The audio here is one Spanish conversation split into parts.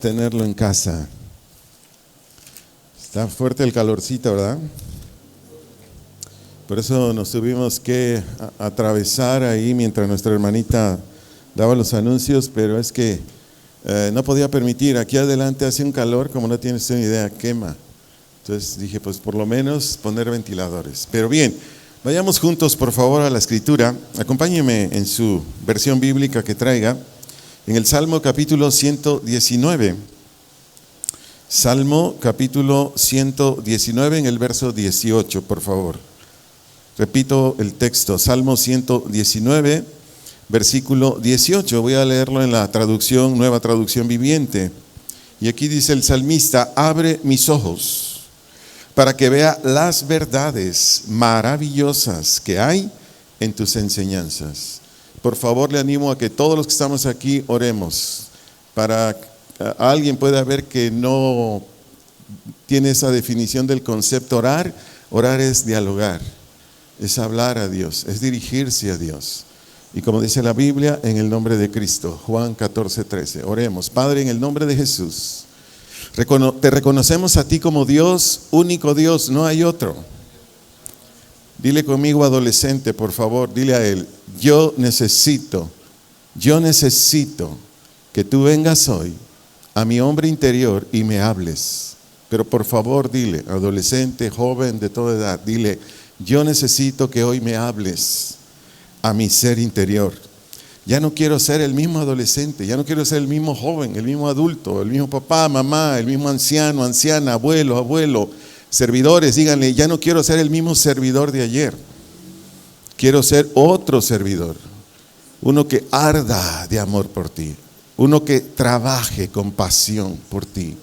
Tenerlo en casa. Está fuerte el calorcito, ¿verdad? Por eso nos tuvimos que atravesar ahí mientras nuestra hermanita daba los anuncios, pero es que no podía permitir. Aquí adelante hace un calor, como no tienes una idea, quema. Entonces dije, pues por lo menos poner ventiladores. Pero bien, vayamos juntos por favor a la Escritura. Acompáñeme en su versión bíblica que traiga. En el Salmo capítulo 119, Salmo capítulo 119 en el verso 18, por favor. Repito el texto, Salmo 119, versículo 18. Voy a leerlo en la traducción, Nueva Traducción Viviente. Y aquí dice el salmista: abre mis ojos para que vea las verdades maravillosas que hay en tus enseñanzas. Por favor, le animo a que todos los que estamos aquí oremos para que alguien pueda ver que no tiene esa definición del concepto orar. Orar es dialogar, es hablar a Dios, es dirigirse a Dios. Y como dice la Biblia, en el nombre de Cristo, Juan 14:13. Oremos. Padre, en el nombre de Jesús, te reconocemos a ti como Dios, único Dios, no hay otro. Dile conmigo, adolescente, por favor, dile a él: yo necesito que tú vengas hoy a mi hombre interior y me hables. Pero por favor dile, adolescente, joven, de toda edad, dile: yo necesito que hoy me hables a mi ser interior. Ya no quiero ser el mismo adolescente, ya no quiero ser el mismo joven, el mismo adulto, el mismo papá, mamá, el mismo anciano, anciana, abuelo. Servidores, díganle: ya no quiero ser el mismo servidor de ayer. Quiero ser otro servidor, uno que arda de amor por ti, uno que trabaje con pasión por ti.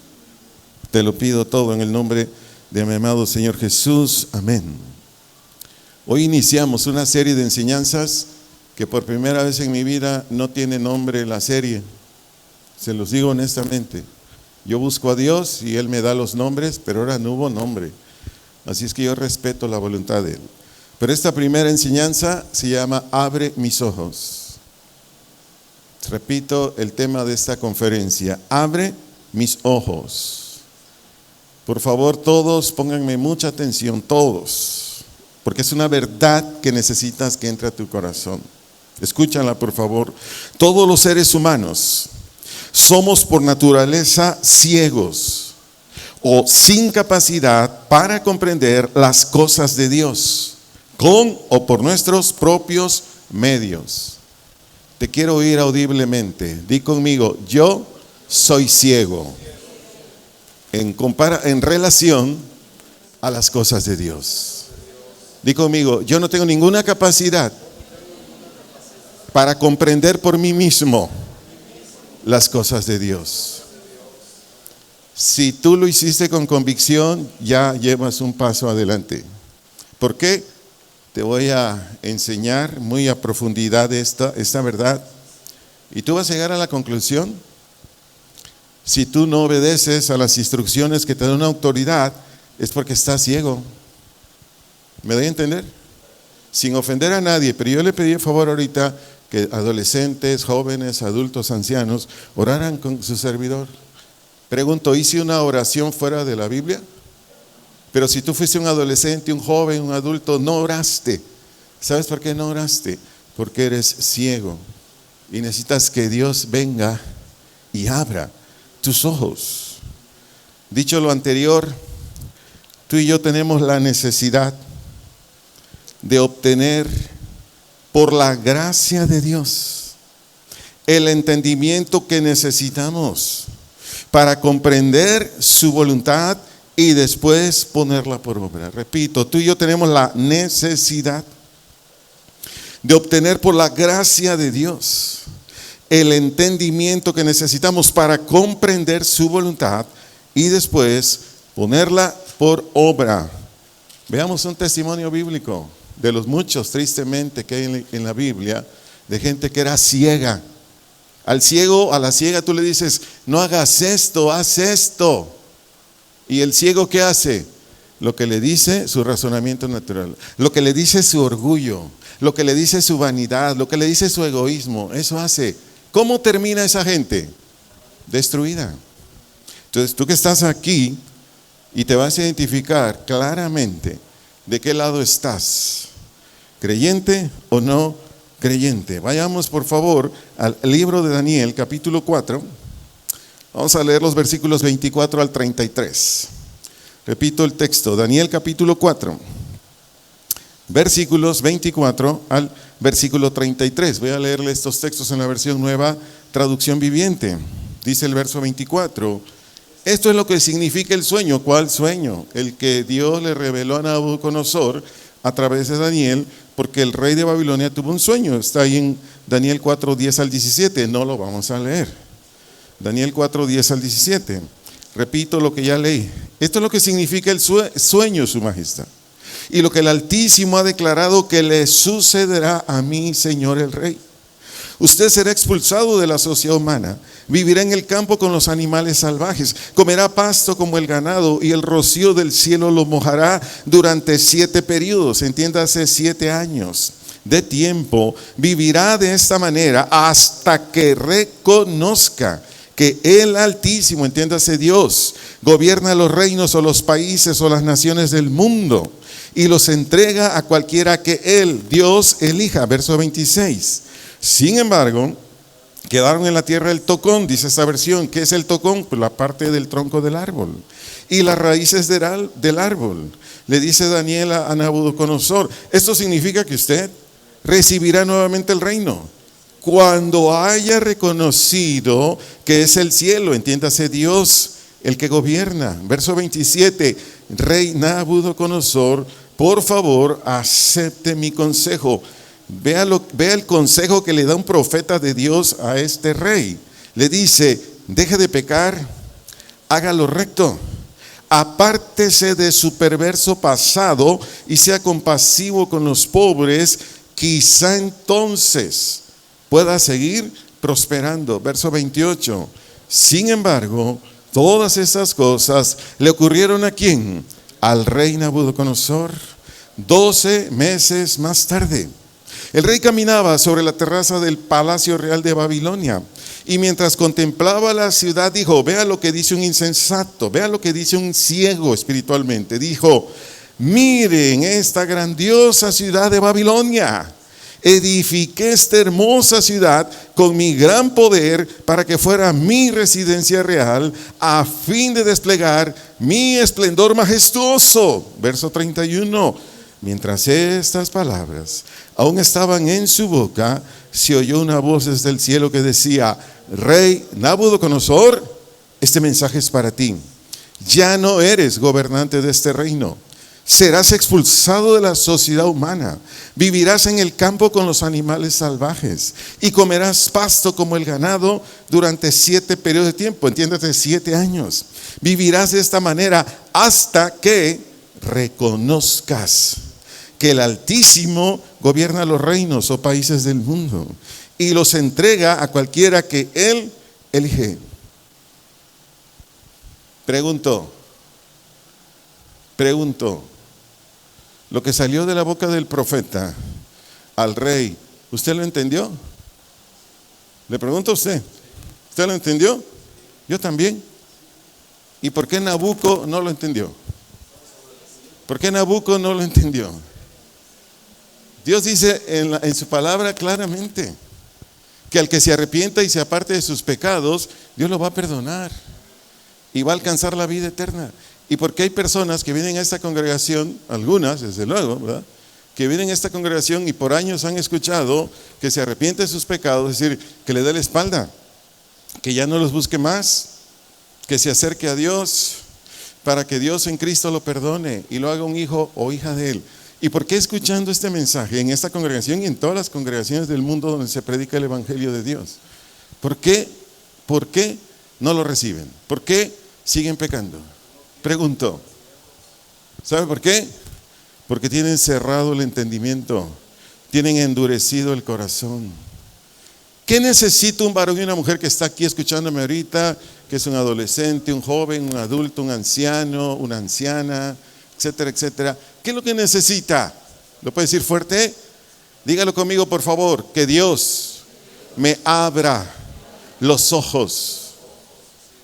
Te lo pido todo en el nombre de mi amado Señor Jesús. Amén. Hoy iniciamos una serie de enseñanzas que por primera vez en mi vida no tiene nombre la serie. Se los digo honestamente. Yo busco a Dios y Él me da los nombres, pero ahora no hubo nombre. Así es que yo respeto la voluntad de Él. Pero esta primera enseñanza se llama Abre mis ojos. Repito el tema de esta conferencia: abre mis ojos. Por favor, todos pónganme mucha atención, todos, porque es una verdad que necesitas que entre a tu corazón. Escúchala, por favor. Todos los seres humanos somos por naturaleza ciegos o sin capacidad para comprender las cosas de Dios, con o por nuestros propios medios. Te quiero oír audiblemente. Di conmigo: yo soy ciego en relación a las cosas de Dios. Di conmigo: yo no tengo ninguna capacidad para comprender por mí mismo las cosas de Dios. Si tú lo hiciste con convicción, ya llevas un paso adelante. ¿Por qué? Te voy a enseñar muy a profundidad esta verdad. Y tú vas a llegar a la conclusión: si tú no obedeces a las instrucciones que te da una autoridad, es porque estás ciego. ¿Me doy a entender? Sin ofender a nadie, pero yo le pedí el favor ahorita que adolescentes, jóvenes, adultos, ancianos oraran con su servidor. Pregunto: ¿hice una oración fuera de la Biblia? Pero si tú fuiste un adolescente, un joven, un adulto, no oraste. ¿Sabes por qué no oraste? Porque eres ciego y necesitas que Dios venga y abra tus ojos. Dicho lo anterior, tú y yo tenemos la necesidad de obtener, por la gracia de Dios, el entendimiento que necesitamos para comprender su voluntad y después ponerla por obra. Repito, tú y yo tenemos la necesidad de obtener, por la gracia de Dios, el entendimiento que necesitamos para comprender su voluntad y después ponerla por obra. Veamos un testimonio bíblico de los muchos, tristemente, que hay en la Biblia, de gente que era ciega. Al ciego, a la ciega tú le dices: no hagas esto, haz esto. ¿Y el ciego qué hace? Lo que le dice su razonamiento natural, lo que le dice su orgullo, lo que le dice su vanidad, lo que le dice su egoísmo. Eso hace. ¿Cómo termina esa gente? Destruida. Entonces, tú que estás aquí y te vas a identificar claramente de qué lado estás, creyente o no creyente. Vayamos por favor al libro de Daniel, capítulo 4. Vamos a leer los versículos 24 al 33. Repito el texto, Daniel capítulo 4, versículos 24 al versículo 33. Voy a leerle estos textos en la versión nueva, traducción viviente. Dice el verso 24: esto es lo que significa el sueño. ¿Cuál sueño? El que Dios le reveló a Nabucodonosor a través de Daniel, porque el rey de Babilonia tuvo un sueño. Está ahí en Daniel 4, 10 al 17. No lo vamos a leer. Daniel 4, 10 al 17. Repito lo que ya leí. Esto es lo que significa el sueño, su majestad, y lo que el Altísimo ha declarado que le sucederá a mí, señor el rey. Usted será expulsado de la sociedad humana, vivirá en el campo con los animales salvajes, comerá pasto como el ganado, y el rocío del cielo lo mojará durante 7 periodos, entiéndase 7 años de tiempo. Vivirá de esta manera hasta que reconozca que el Altísimo, entiéndase Dios, gobierna los reinos o los países o las naciones del mundo, y los entrega a cualquiera que Él, Dios, elija. Verso 26. Sin embargo, quedaron en la tierra el tocón, dice esta versión. ¿Qué es el tocón? Pues la parte del tronco del árbol y las raíces del árbol. Le dice Daniel a Nabucodonosor: esto significa que usted recibirá nuevamente el reino cuando haya reconocido que es el cielo, entiéndase Dios, el que gobierna. Verso 27, rey Nabucodonosor, por favor, acepte mi consejo. Vea el consejo que le da un profeta de Dios a este rey. Le dice: deje de pecar, haga lo recto, apártese de su perverso pasado y sea compasivo con los pobres. Quizá entonces pueda seguir prosperando. Verso 28. Sin embargo, todas esas cosas le ocurrieron ¿a quién? Al rey Nabucodonosor 12 meses más tarde. El rey caminaba sobre la terraza del palacio real de Babilonia, y mientras contemplaba la ciudad dijo: vea lo que dice un insensato, vea lo que dice un ciego espiritualmente. Dijo: miren esta grandiosa ciudad de Babilonia. Edifiqué esta hermosa ciudad con mi gran poder para que fuera mi residencia real, a fin de desplegar mi esplendor majestuoso. Verso 31. Mientras estas palabras aún estaban en su boca, se oyó una voz desde el cielo que decía: rey Nabucodonosor, este mensaje es para ti. Ya no eres gobernante de este reino. Serás expulsado de la sociedad humana, vivirás en el campo con los animales salvajes y comerás pasto como el ganado durante 7 periodos de tiempo, entiéndete, 7 años. Vivirás de esta manera hasta que reconozcas que el Altísimo gobierna los reinos o países del mundo y los entrega a cualquiera que Él elige. Pregunto, lo que salió de la boca del profeta al rey, ¿usted lo entendió? Le pregunto a usted, ¿usted lo entendió? Yo también. ¿Y por qué Nabucco no lo entendió? ¿Por qué Nabucco no lo entendió? Dios dice en su palabra claramente que al que se arrepienta y se aparte de sus pecados, Dios lo va a perdonar y va a alcanzar la vida eterna. Y porque hay personas que vienen a esta congregación, algunas desde luego, ¿verdad?, que vienen a esta congregación y por años han escuchado que se arrepiente de sus pecados, es decir, que le dé la espalda, que ya no los busque más, que se acerque a Dios para que Dios en Cristo lo perdone y lo haga un hijo o hija de Él. ¿Y por qué escuchando este mensaje en esta congregación y en todas las congregaciones del mundo donde se predica el Evangelio de Dios? ¿Por qué no lo reciben? ¿Por qué siguen pecando? Pregunto. ¿Sabe por qué? Porque tienen cerrado el entendimiento, tienen endurecido el corazón. ¿Qué necesita un varón y una mujer que está aquí escuchándome ahorita, que es un adolescente, un joven, un adulto, un anciano, una anciana, etcétera, etcétera? ¿Qué es lo que necesita? ¿Lo puede decir fuerte? Dígalo conmigo, por favor. Que Dios me abra los ojos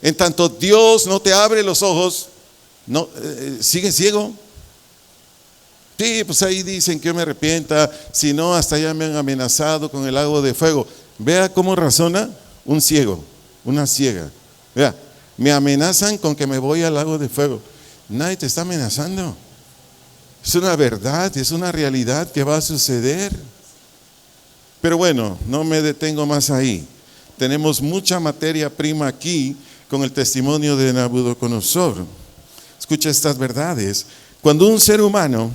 En tanto Dios no te abre los ojos, no, sigue ciego. Sí, pues ahí dicen que yo me arrepienta, si no, hasta ya me han amenazado con el lago de fuego. Vea cómo razona un ciego, una ciega. Vea, me amenazan con que me voy al lago de fuego. Nadie te está amenazando. Es una verdad, es una realidad que va a suceder. Pero bueno, no me detengo más ahí. Tenemos mucha materia prima aquí con el testimonio de Nabucodonosor. Escucha estas verdades. Cuando un ser humano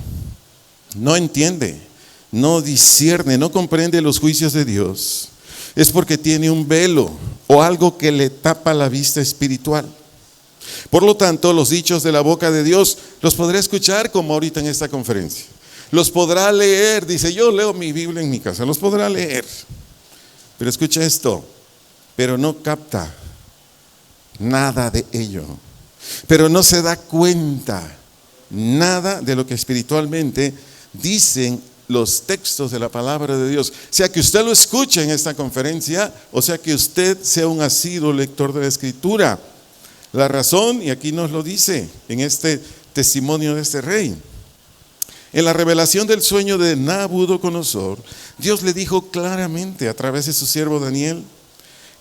no entiende, no discierne, no comprende los juicios de Dios, es porque tiene un velo o algo que le tapa la vista espiritual. Por lo tanto, los dichos de la boca de Dios los podrá escuchar como ahorita en esta conferencia. Los podrá leer, dice, yo leo mi Biblia en mi casa, los podrá leer. Pero escucha esto, pero no capta nada de ello. Pero no se da cuenta nada de lo que espiritualmente dicen los textos de la palabra de Dios. Sea que usted lo escuche en esta conferencia, o sea que usted sea un asiduo lector de la Escritura. La razón, y aquí nos lo dice en este testimonio de este rey. En la revelación del sueño de Nabucodonosor, Dios le dijo claramente a través de su siervo Daniel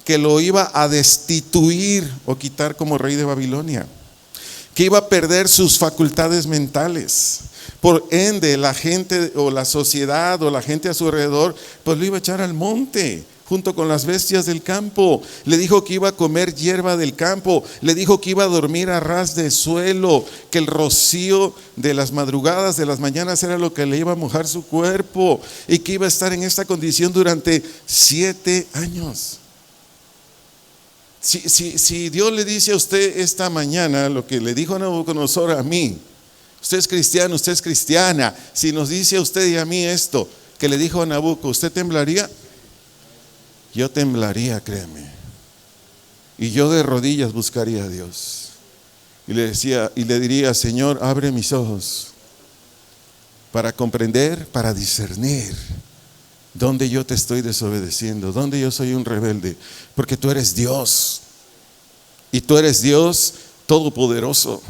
que lo iba a destituir o quitar como rey de Babilonia, que iba a perder sus facultades mentales. Por ende, la gente o la sociedad o la gente a su alrededor, pues lo iba a echar al monte junto con las bestias del campo. Le dijo que iba a comer hierba del campo, le dijo que iba a dormir a ras de suelo, que el rocío de las madrugadas, de las mañanas era lo que le iba a mojar su cuerpo y que iba a estar en esta condición durante 7 años. Si Dios le dice a usted esta mañana lo que le dijo a Nabucodonosor a mí, usted es cristiano, usted es cristiana, si nos dice a usted y a mí esto que le dijo a Nabucodonosor, ¿usted temblaría? Yo temblaría, créeme. Y yo de rodillas buscaría a Dios. Y le diría, Señor, abre mis ojos para comprender, para discernir dónde yo te estoy desobedeciendo, dónde yo soy un rebelde, porque tú eres Dios. Y tú eres Dios todopoderoso.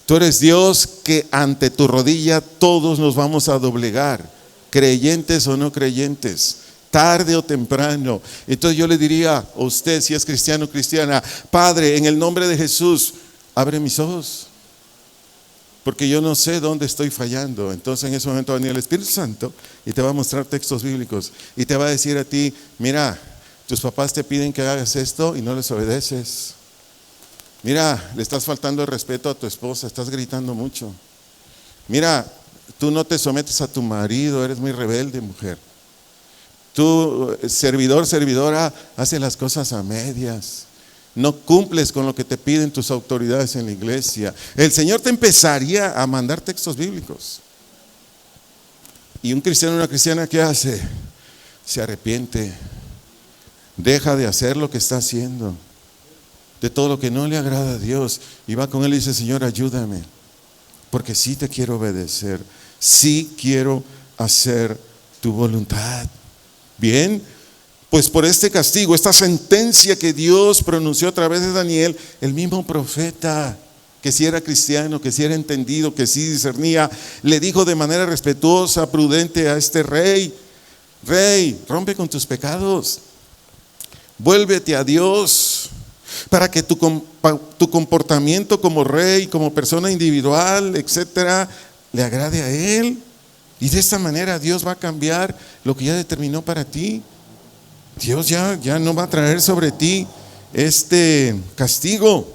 Tú eres Dios que ante tu rodilla todos nos vamos a doblegar, creyentes o no creyentes, tarde o temprano. Entonces yo le diría a usted, si es cristiano o cristiana, Padre, en el nombre de Jesús, abre mis ojos, porque yo no sé dónde estoy fallando. Entonces en ese momento va a venir el Espíritu Santo y te va a mostrar textos bíblicos y te va a decir a ti, mira, tus papás te piden que hagas esto y no les obedeces. Mira, le estás faltando el respeto a tu esposa, estás gritando mucho. Mira, tú no te sometes a tu marido, eres muy rebelde, mujer. Tú, servidor, servidora, haces las cosas a medias. No cumples con lo que te piden tus autoridades en la iglesia. El Señor te empezaría a mandar textos bíblicos. Y un cristiano o una cristiana, ¿qué hace? Se arrepiente. Deja de hacer lo que está haciendo, de todo lo que no le agrada a Dios, y va con Él y dice, Señor, ayúdame, porque sí te quiero obedecer, sí quiero hacer tu voluntad. Bien, pues por este castigo, esta sentencia que Dios pronunció a través de Daniel, el mismo profeta, que si era cristiano, que si era entendido, que si discernía, le dijo de manera respetuosa, prudente a este rey, rey, rompe con tus pecados, vuélvete a Dios, para que tu comportamiento como rey, como persona individual, etcétera, le agrade a Él. Y de esta manera Dios va a cambiar lo que ya determinó para ti. Dios ya no va a traer sobre ti este castigo.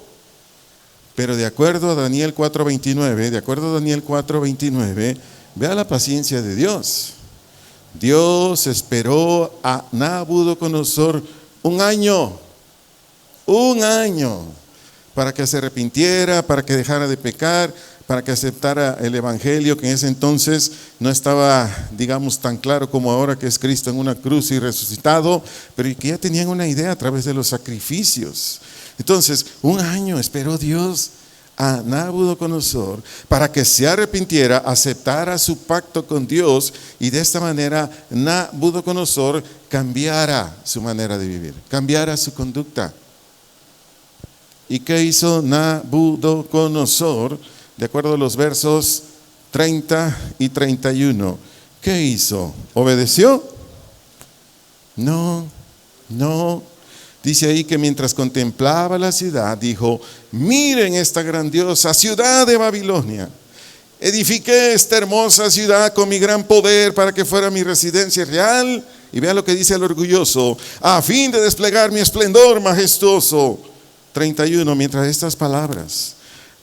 Pero de acuerdo a Daniel 4:29, vea la paciencia de Dios. Dios esperó a Nabucodonosor un año para que se arrepintiera, para que dejara de pecar, para que aceptara el evangelio, que en ese entonces no estaba, digamos, tan claro como ahora, que es Cristo en una cruz y resucitado, pero que ya tenían una idea a través de los sacrificios. Entonces, un año esperó Dios a Nabucodonosor para que se arrepintiera, aceptara su pacto con Dios, y de esta manera Nabucodonosor cambiara su manera de vivir, cambiara su conducta. ¿Y qué hizo Nabucodonosor? De acuerdo a los versos 30 y 31. ¿Qué hizo? ¿Obedeció? No. Dice ahí que mientras contemplaba la ciudad, dijo: miren esta grandiosa ciudad de Babilonia. Edifiqué esta hermosa ciudad con mi gran poder para que fuera mi residencia real. Y vean lo que dice el orgulloso: a fin de desplegar mi esplendor majestuoso. 31. Mientras estas palabras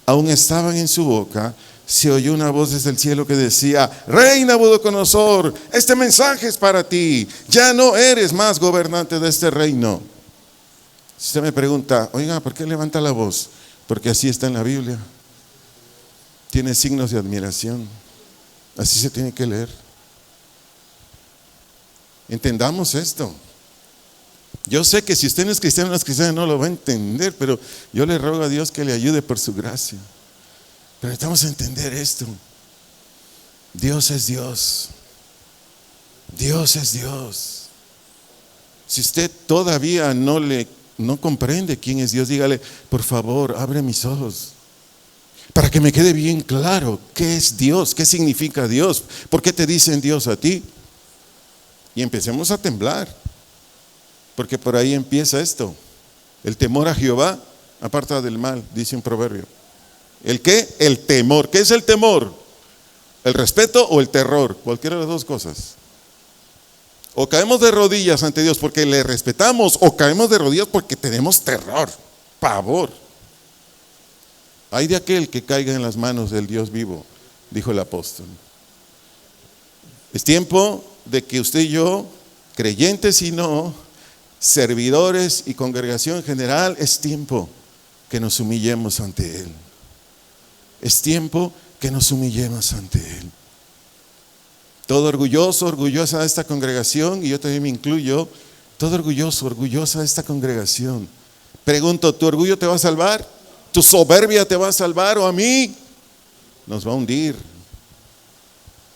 aún estaban en su boca, se oyó una voz desde el cielo que decía: Rey Nabucodonosor, este mensaje es para ti. Ya no eres más gobernante de este reino. Si usted me pregunta: oiga, ¿por qué levanta la voz? Porque así está en la Biblia. Tiene signos de admiración. Así se tiene que leer. Entendamos esto. Yo sé que si usted no es cristiano, no lo va a entender, pero yo le ruego a Dios que le ayude por su gracia. Pero necesitamos entender esto. Dios es Dios. Dios es Dios. Si usted todavía no comprende quién es Dios, dígale: por favor, abre mis ojos para que me quede bien claro qué es Dios, qué significa Dios, por qué te dicen Dios a ti. Y empecemos a temblar, porque por ahí empieza esto. El temor a Jehová aparta del mal, dice un proverbio. ¿El qué? El temor. ¿Qué es el temor? ¿El respeto o el terror? Cualquiera de las dos cosas. O caemos de rodillas ante Dios porque le respetamos, o caemos de rodillas porque tenemos terror, pavor. Hay de aquel que caiga en las manos del Dios vivo, dijo el apóstol. Es tiempo de que usted y yo, creyentes y no, servidores y congregación en general, es tiempo que nos humillemos ante Él. Es tiempo que nos humillemos ante Él. Todo orgulloso, orgullosa de esta congregación, y yo también me incluyo, todo orgulloso, orgullosa de esta congregación. Pregunto: ¿tu orgullo te va a salvar? ¿Tu soberbia te va a salvar? ¿O a mí? Nos va a hundir.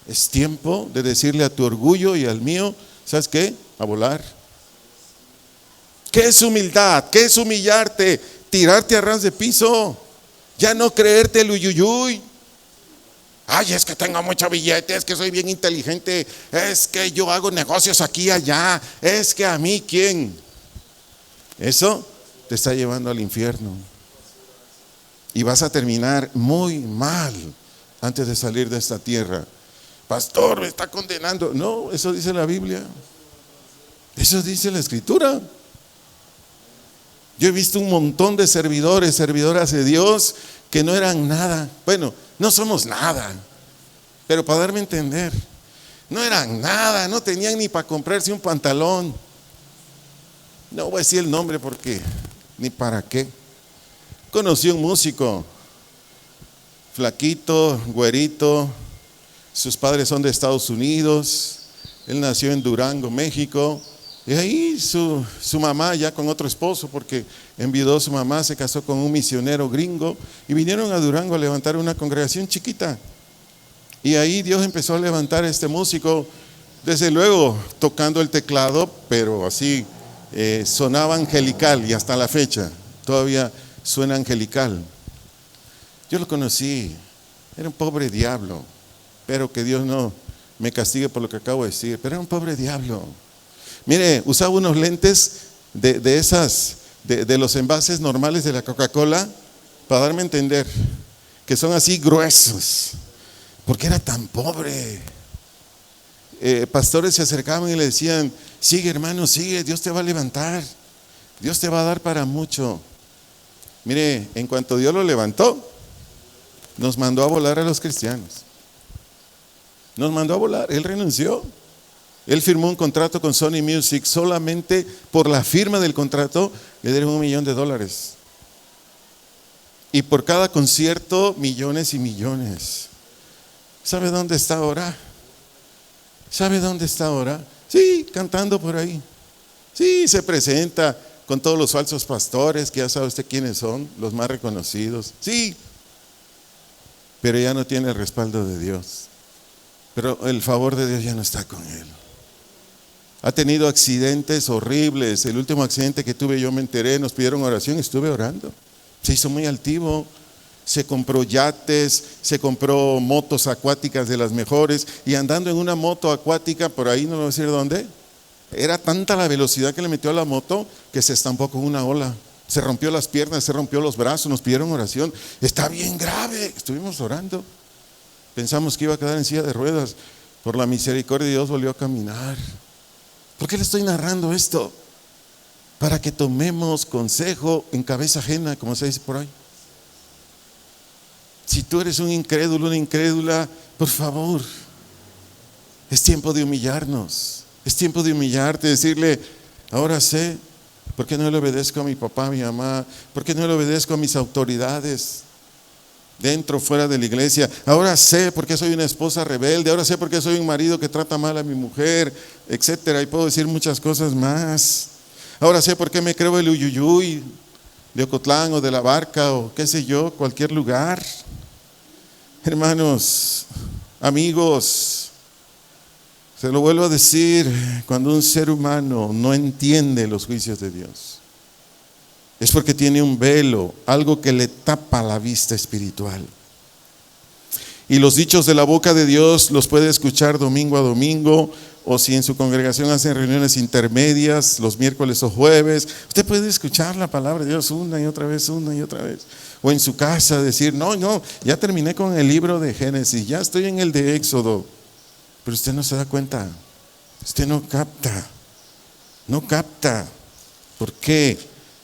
Es tiempo de decirle a tu orgullo y al mío: ¿sabes qué? A volar. ¿Qué es humildad? ¿Qué es humillarte? Tirarte a ras de piso. Ya no creerte el uyuyuy. Ay, es que tengo mucho billete, es que soy bien inteligente, es que yo hago negocios aquí y allá, es que a mí, ¿quién? Eso te está llevando al infierno. Y vas a terminar muy mal antes de salir de esta tierra. Pastor, me está condenando. No, eso dice la Biblia. Eso dice la Escritura. Yo he visto un montón de servidores, servidoras de Dios que no eran nada. Bueno, no somos nada, pero para darme a entender, no eran nada, no tenían ni para comprarse un pantalón. No voy a decir el nombre porque ni para qué. Conocí un músico, flaquito, güerito, sus padres son de Estados Unidos, él nació en Durango, México. Y ahí su mamá, ya con otro esposo, porque enviudó a su mamá, se casó con un misionero gringo y vinieron a Durango a levantar una congregación chiquita. Y ahí Dios empezó a levantar a este músico, desde luego tocando el teclado, pero así sonaba angelical, y hasta la fecha todavía suena angelical. Yo lo conocí, era un pobre diablo, pero que Dios no me castigue por lo que acabo de decir, pero era un pobre diablo. Mire, usaba unos lentes de los envases normales de la Coca-Cola, para darme a entender, que son así gruesos, porque era tan pobre. Pastores se acercaban y le decían: sigue, hermano, sigue, Dios te va a levantar, Dios te va a dar para mucho. Mire, en cuanto Dios lo levantó, nos mandó a volar a los cristianos. Nos mandó a volar, él renunció. Él firmó un contrato con Sony Music, solamente por la firma del contrato le dieron $1 millón. Y por cada concierto, millones y millones. ¿Sabe dónde está ahora? ¿Sabe dónde está ahora? Sí, cantando por ahí. Sí, se presenta con todos los falsos pastores, que ya sabe usted quiénes son, los más reconocidos. Sí, pero ya no tiene el respaldo de Dios. Pero el favor de Dios ya no está con él. Ha tenido accidentes horribles. El último accidente que tuve, yo me enteré, nos pidieron oración, estuve orando. Se hizo muy altivo. Se compró yates, se compró motos acuáticas de las mejores, y andando en una moto acuática, por ahí no voy a decir dónde, era tanta la velocidad que le metió a la moto que se estampó con una ola. Se rompió las piernas, se rompió los brazos, nos pidieron oración. Está bien grave. Estuvimos orando. Pensamos que iba a quedar en silla de ruedas. Por la misericordia de Dios volvió a caminar. ¿Por qué le estoy narrando esto? Para que tomemos consejo en cabeza ajena, como se dice por ahí. Si tú eres un incrédulo, una incrédula, por favor, es tiempo de humillarnos. Es tiempo de humillarte, decirle: ahora sé por qué no le obedezco a mi papá, a mi mamá, por qué no le obedezco a mis autoridades, dentro o fuera de la iglesia. Ahora sé por qué soy una esposa rebelde, ahora sé por qué soy un marido que trata mal a mi mujer, etcétera. Y puedo decir muchas cosas más. Ahora sé por qué me creo el uyuyuy de Ocotlán o de La Barca o qué sé yo, cualquier lugar. Hermanos, amigos, se lo vuelvo a decir: cuando un ser humano no entiende los juicios de Dios, es porque tiene un velo, algo que le tapa la vista espiritual. Y los dichos de la boca de Dios los puede escuchar domingo a domingo, o si en su congregación hacen reuniones intermedias, los miércoles o jueves, usted puede escuchar la palabra de Dios una y otra vez, una y otra vez. O en su casa decir: no, ya terminé con el libro de Génesis, ya estoy en el de Éxodo. Pero usted no se da cuenta, usted no capta. ¿Por qué?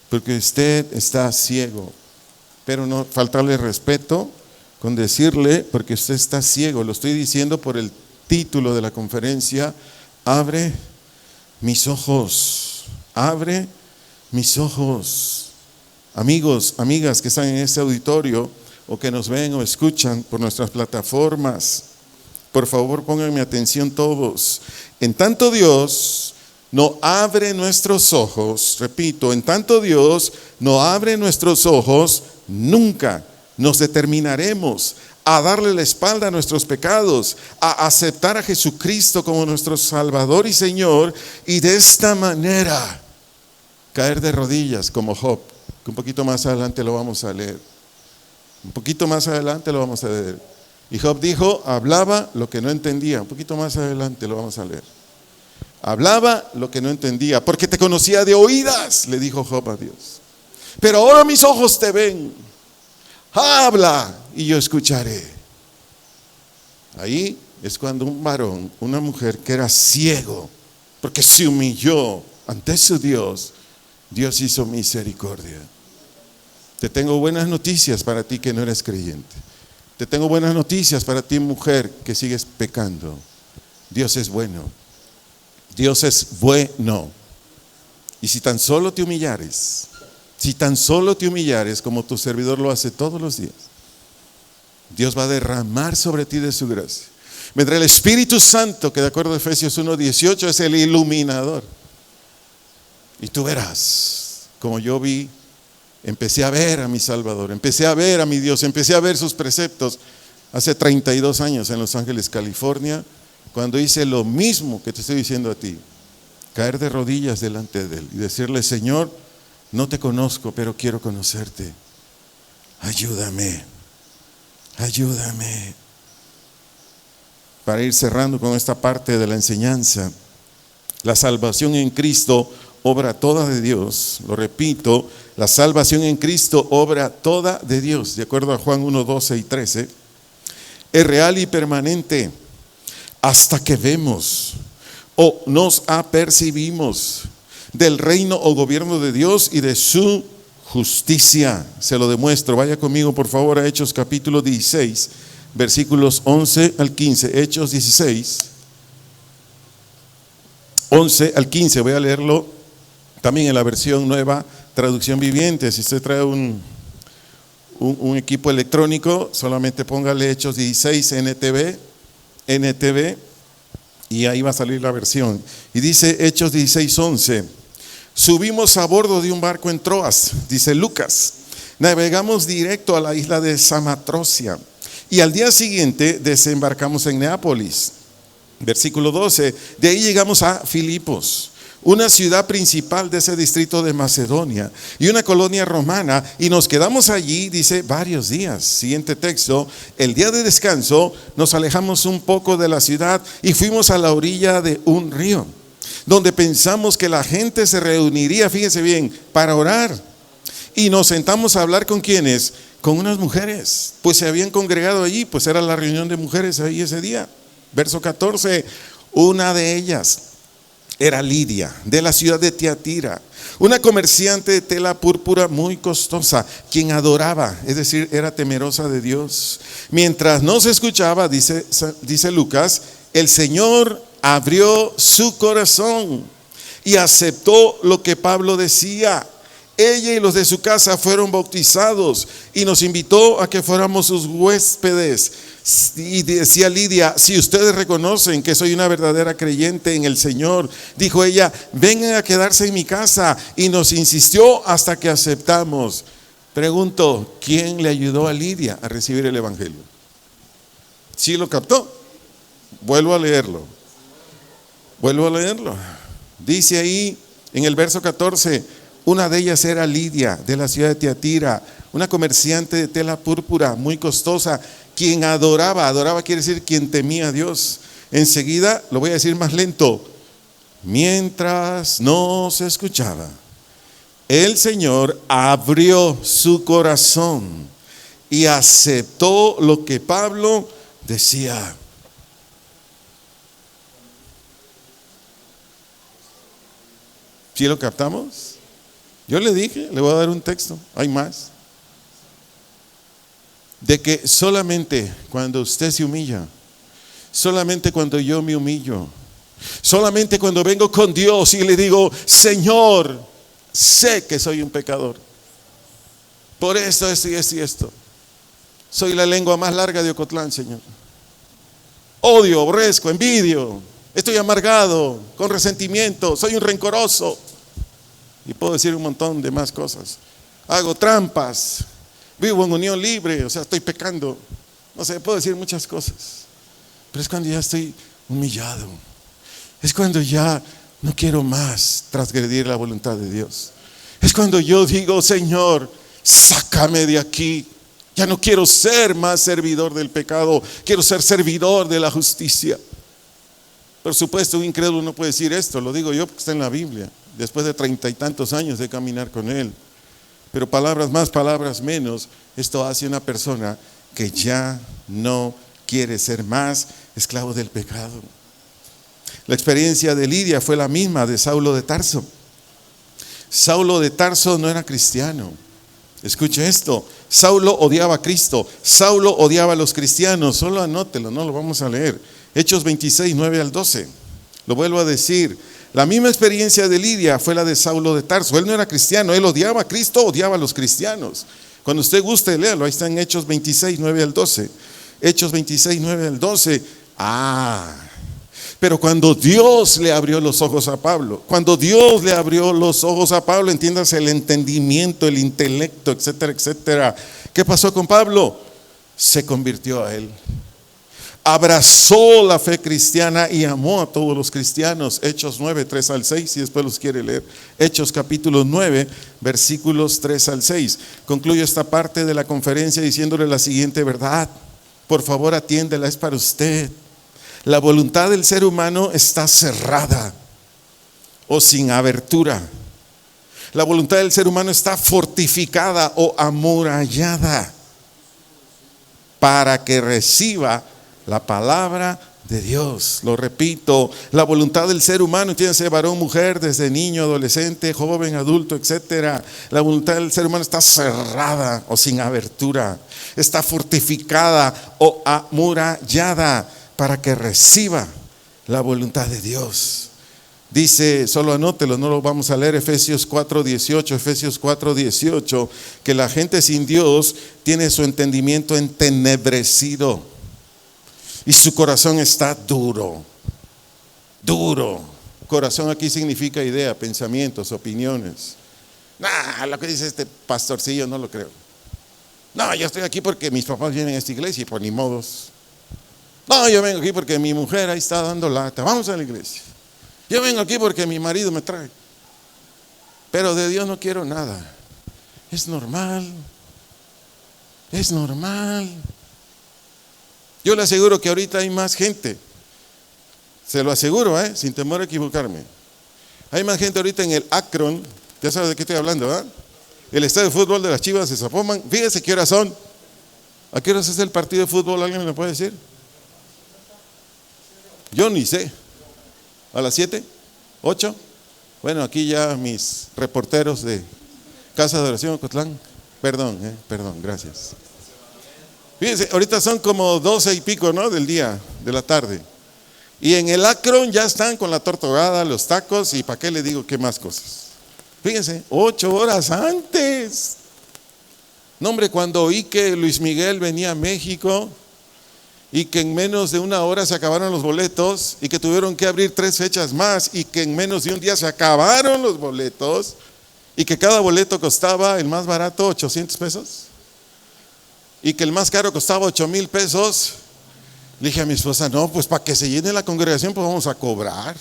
Porque usted está ciego. Pero no faltarle respeto con decirle, porque usted está ciego. Lo estoy diciendo por el título de la conferencia: abre mis ojos, abre mis ojos. Amigos, amigas que están en este auditorio o que nos ven o escuchan por nuestras plataformas, por favor pónganme atención todos. En tanto Dios no abre nuestros ojos, repito, en tanto Dios no abre nuestros ojos, nunca nos determinaremos a darle la espalda a nuestros pecados, a aceptar a Jesucristo como nuestro Salvador y Señor, y de esta manera caer de rodillas como Job, que un poquito más adelante lo vamos a leer. Un poquito más adelante lo vamos a leer. Y Job dijo, hablaba lo que no entendía. Un poquito más adelante lo vamos a leer. Hablaba lo que no entendía, porque te conocía de oídas, le dijo Job a Dios. Pero ahora mis ojos te ven. Habla y yo escucharé. Ahí es cuando un varón, una mujer que era ciego, porque se humilló ante su Dios, Dios hizo misericordia. Te tengo buenas noticias para ti que no eres creyente. Te tengo buenas noticias para ti, mujer, que sigues pecando. Dios es bueno. Dios es bueno. Y si tan solo te humillares, como tu servidor lo hace todos los días, Dios va a derramar sobre ti de su gracia. Vendrá el Espíritu Santo, que de acuerdo a Efesios 1:18 es el iluminador. Y tú verás, como yo vi, empecé a ver a mi Salvador, empecé a ver a mi Dios, empecé a ver sus preceptos hace 32 años en Los Ángeles, California, cuando hice lo mismo que te estoy diciendo a ti: caer de rodillas delante de Él y decirle: Señor, no te conozco, pero quiero conocerte. Ayúdame. Para ir cerrando con esta parte de la enseñanza, la salvación en Cristo, obra toda de Dios. Lo repito, la salvación en Cristo, obra toda de Dios. De acuerdo a Juan 1:12 y 13, es real y permanente hasta que vemos o nos apercibimos del reino o gobierno de Dios y de su justicia. Se lo demuestro. Vaya conmigo por favor a Hechos capítulo 16, versículos 11 al 15. Hechos 16, 11 al 15. Voy a leerlo también en la versión nueva, traducción viviente. Si usted trae un equipo electrónico, solamente póngale Hechos 16 NTV, y ahí va a salir la versión. Y dice Hechos 16:11: subimos a bordo de un barco en Troas, dice Lucas, navegamos directo a la isla de Samatrocia y al día siguiente desembarcamos en Neápolis. Versículo 12: de ahí llegamos a Filipos, una ciudad principal de ese distrito de Macedonia y una colonia romana, y nos quedamos allí, dice, varios días. Siguiente texto: el día de descanso nos alejamos un poco de la ciudad y fuimos a la orilla de un río, donde pensamos que la gente se reuniría, fíjense bien, para orar. Y nos sentamos a hablar ¿con quiénes? Con unas mujeres, pues se habían congregado allí, pues era la reunión de mujeres ahí ese día. Verso 14, una de ellas era Lidia, de la ciudad de Tiatira, una comerciante de tela púrpura muy costosa, quien adoraba, es decir, era temerosa de Dios. Mientras nos escuchaba, dice Lucas, el Señor abrió su corazón y aceptó lo que Pablo decía. Ella y los de su casa fueron bautizados y nos invitó a que fuéramos sus huéspedes. Y decía Lidia, si ustedes reconocen que soy una verdadera creyente en el Señor, dijo ella, vengan a quedarse en mi casa. Y nos insistió hasta que aceptamos. Pregunto, ¿quién le ayudó a Lidia a recibir el evangelio? ¿Sí lo captó? Vuelvo a leerlo. Dice ahí en el verso 14, una de ellas era Lidia, de la ciudad de Tiatira, una comerciante de tela púrpura muy costosa, quien adoraba quiere decir quien temía a Dios. Enseguida, lo voy a decir más lento, mientras nos escuchaba, el Señor abrió su corazón y aceptó lo que Pablo decía. ¿Sí lo captamos? Yo le dije, le voy a dar un texto, hay más. De que solamente cuando usted se humilla, solamente cuando yo me humillo, solamente cuando vengo con Dios y le digo, Señor, sé que soy un pecador, por esto, esto, soy la lengua más larga de Ocotlán, Señor. Odio, aborrezco, envidio, estoy amargado, con resentimiento, soy un rencoroso. Y puedo decir un montón de más cosas. Hago trampas, vivo en unión libre, o sea, estoy pecando. No sé, puedo decir muchas cosas. Pero es cuando ya estoy humillado. Es cuando ya no quiero más transgredir la voluntad de Dios. Es cuando yo digo, Señor, sácame de aquí. Ya no quiero ser más servidor del pecado, quiero ser servidor de la justicia. Por supuesto, un incrédulo no puede decir esto, lo digo yo porque está en la Biblia, después de 30 y tantos años de caminar con Él. Pero palabras más, palabras menos, esto hace una persona que ya no quiere ser más esclavo del pecado. La experiencia de Lidia fue la misma de Saulo de Tarso. Saulo de Tarso no era cristiano. Escuche esto, Saulo odiaba a Cristo, Saulo odiaba a los cristianos. Solo anótelo, no lo vamos a leer. Hechos 26, 9 al 12. Lo vuelvo a decir. La misma experiencia de Lidia fue la de Saulo de Tarso. Él no era cristiano, él odiaba a Cristo, odiaba a los cristianos. Cuando usted guste, léalo, ahí está en Hechos 26, 9 al 12. Hechos 26, 9 al 12. Pero cuando Dios le abrió los ojos a Pablo, entiéndase el entendimiento, el intelecto, etcétera, etcétera. ¿Qué pasó con Pablo? Se convirtió a él. Abrazó la fe cristiana y amó a todos los cristianos. Hechos 9, 3 al 6, si después los quiere leer. Hechos capítulo 9, versículos 3 al 6. Concluyo esta parte de la conferencia diciéndole la siguiente verdad. Por favor, atiéndela, es para usted. La voluntad del ser humano está cerrada o sin abertura. La voluntad del ser humano está fortificada o amurallada para que reciba la palabra de Dios. Lo repito, la voluntad del ser humano, entiéndase, varón, mujer, desde niño, adolescente, joven, adulto, etcétera. La voluntad del ser humano está cerrada o sin abertura, está fortificada o amurallada para que reciba la voluntad de Dios. Dice, solo anótelo, no lo vamos a leer, Efesios 4:18, que la gente sin Dios tiene su entendimiento entenebrecido y su corazón está duro. Corazón aquí significa idea, pensamientos, opiniones. Lo que dice este pastorcillo no lo creo. No, yo estoy aquí porque mis papás vienen a esta iglesia y por ni modos. No, yo vengo aquí porque mi mujer ahí está dando lata. Vamos a la iglesia. Yo vengo aquí porque mi marido me trae. Pero de Dios no quiero nada. Es normal. Es normal. Yo le aseguro que ahorita hay más gente. Se lo aseguro, sin temor a equivocarme. Hay más gente ahorita en el Akron. Ya sabes de qué estoy hablando, ¿verdad? El estadio de fútbol de las Chivas de Zapopan. Fíjese qué horas son. ¿A qué horas es el partido de fútbol? ¿Alguien me lo puede decir? Yo ni sé. ¿A las 7? ¿8? Bueno, aquí ya mis reporteros de Casa de Oración Ocotlán. Perdón, gracias. Fíjense, ahorita son como 12 y pico, ¿no? Del día, de la tarde. Y en el Akron ya están con la torta ahogada, los tacos y para qué le digo qué más cosas. Fíjense, 8 horas antes. No, hombre, cuando oí que Luis Miguel venía a México y que en menos de una hora se acabaron los boletos y que tuvieron que abrir 3 fechas más y que en menos de un día se acabaron los boletos y que cada boleto costaba, el más barato, 800 pesos y que el más caro costaba 8,000 pesos, le dije a mi esposa, no, pues para que se llene la congregación pues vamos a cobrar.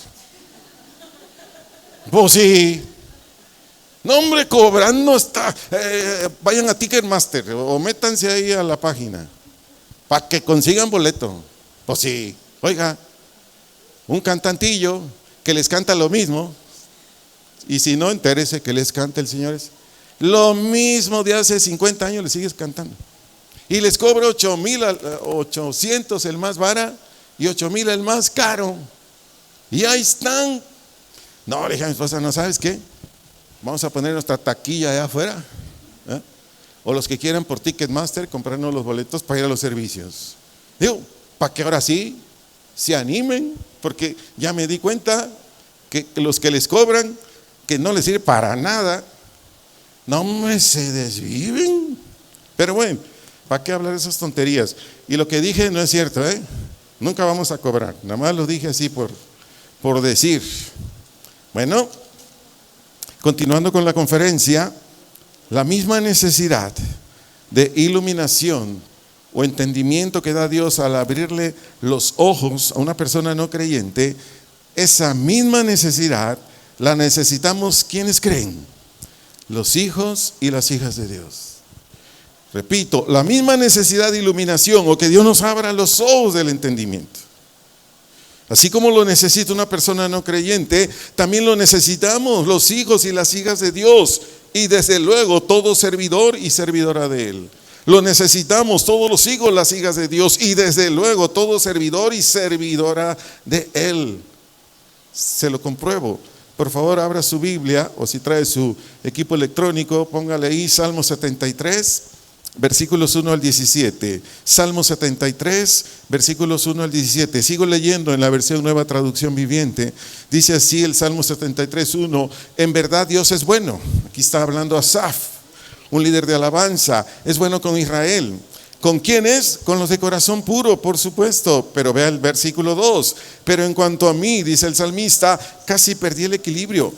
Pues sí. No, hombre, cobrando está. Vayan a Ticketmaster o métanse ahí a la página para que consigan boleto. Pues sí, oiga, un cantantillo que les canta lo mismo, y si no, entérese que les canta el Señor. Lo mismo de hace 50 años, les sigues cantando. Y les cobra 8,800 el más barato y 8,000 el más caro. Y ahí están. No, le dije a mi esposa, ¿no sabes qué? Vamos a poner nuestra taquilla allá afuera, o los que quieran por Ticketmaster comprarnos los boletos para ir a los servicios. Digo, para que ahora sí se animen, porque ya me di cuenta que los que les cobran, que no les sirve para nada, no me se desviven. Pero bueno, ¿para qué hablar de esas tonterías? Y lo que dije no es cierto, nunca vamos a cobrar, nada más lo dije así por decir. Bueno, continuando con la conferencia, la misma necesidad de iluminación o entendimiento que da Dios al abrirle los ojos a una persona no creyente, esa misma necesidad la necesitamos quienes creen, los hijos y las hijas de Dios. Repito, la misma necesidad de iluminación o que Dios nos abra los ojos del entendimiento. Así como lo necesita una persona no creyente, también lo necesitamos los hijos y las hijas de Dios, y desde luego todo servidor y servidora de Él. Lo necesitamos todos los hijos, las hijas de Dios, y desde luego todo servidor y servidora de Él. Se lo compruebo. Por favor, abra su Biblia, o si trae su equipo electrónico, póngale ahí Salmo 73. Versículos 1 al 17. Salmo 73, versículos 1 al 17. Sigo leyendo en la versión Nueva Traducción Viviente. Dice así el Salmo 73, 1. En verdad Dios es bueno. Aquí está hablando Asaf, un líder de alabanza. Es bueno con Israel. ¿Con quién es? Con los de corazón puro, por supuesto. Pero vea el versículo 2. Pero en cuanto a mí, dice el salmista, casi perdí el equilibrio.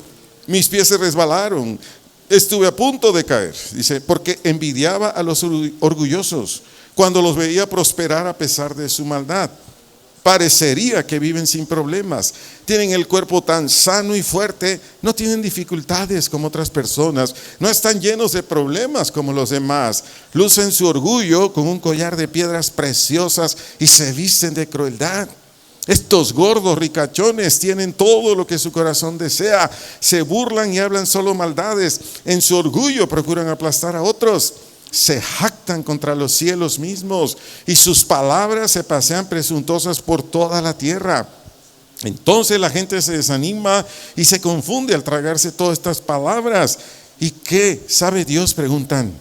Mis pies se resbalaron. Estuve a punto de caer, dice, porque envidiaba a los orgullosos cuando los veía prosperar a pesar de su maldad. Parecería que viven sin problemas, tienen el cuerpo tan sano y fuerte, no tienen dificultades como otras personas, no están llenos de problemas como los demás, lucen su orgullo con un collar de piedras preciosas y se visten de crueldad. Estos gordos ricachones tienen todo lo que su corazón desea, se burlan y hablan solo maldades, en su orgullo procuran aplastar a otros, se jactan contra los cielos mismos y sus palabras se pasean presuntuosas por toda la tierra. Entonces la gente se desanima y se confunde al tragarse todas estas palabras. ¿Y qué sabe Dios?, preguntan.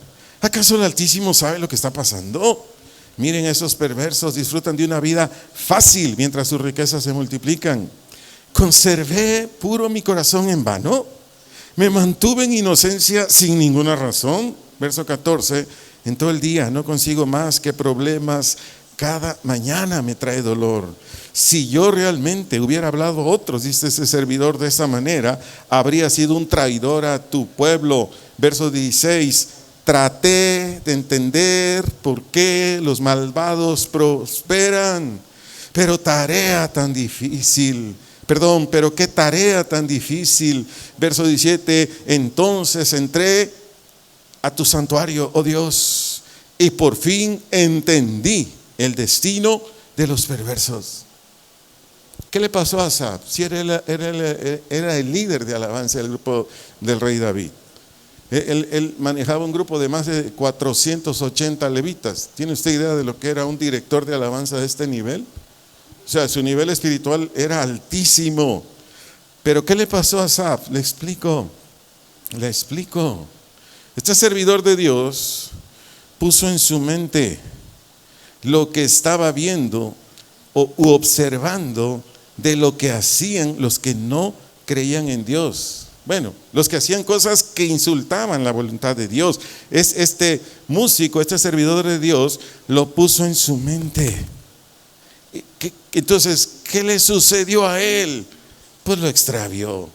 ¿Acaso el Altísimo sabe lo que está pasando? Miren, esos perversos disfrutan de una vida fácil mientras sus riquezas se multiplican. ¿Conservé puro mi corazón en vano? ¿Me mantuve en inocencia sin ninguna razón? Verso 14, en todo el día no consigo más que problemas, cada mañana me trae dolor. Si yo realmente hubiera hablado a otros, dice ese servidor, de esa manera, habría sido un traidor a tu pueblo. Verso 16, traté de entender por qué los malvados prosperan, pero tarea tan difícil Perdón, pero qué tarea tan difícil. Verso 17, entonces entré a tu santuario, oh Dios, y por fin entendí el destino de los perversos. ¿Qué le pasó a Asaf? Si era el líder de alabanza del grupo del rey David. Él manejaba un grupo de más de 480 levitas. ¿Tiene usted idea de lo que era un director de alabanza de este nivel? O sea, su nivel espiritual era altísimo. Pero ¿qué le pasó a Asaf? Le explico. Este servidor de Dios puso en su mente lo que estaba viendo u observando de lo que hacían los que no creían en Dios. Bueno, los que hacían cosas que insultaban la voluntad de Dios. Este músico, este servidor de Dios, lo puso en su mente. Entonces, ¿qué le sucedió a él? Pues lo extravió.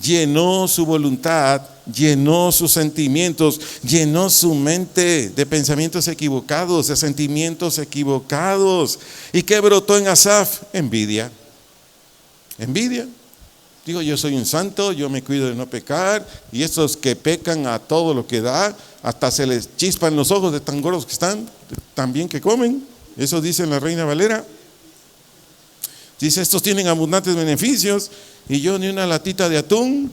Llenó su voluntad, llenó sus sentimientos, llenó su mente de pensamientos equivocados, de sentimientos equivocados. ¿Y qué brotó en Asaf? Envidia. Digo, yo soy un santo, yo me cuido de no pecar, y estos que pecan a todo lo que da, hasta se les chispan los ojos de tan gordos que están, tan bien que comen. Eso dice en la Reina Valera. Dice, estos tienen abundantes beneficios, y yo ni una latita de atún.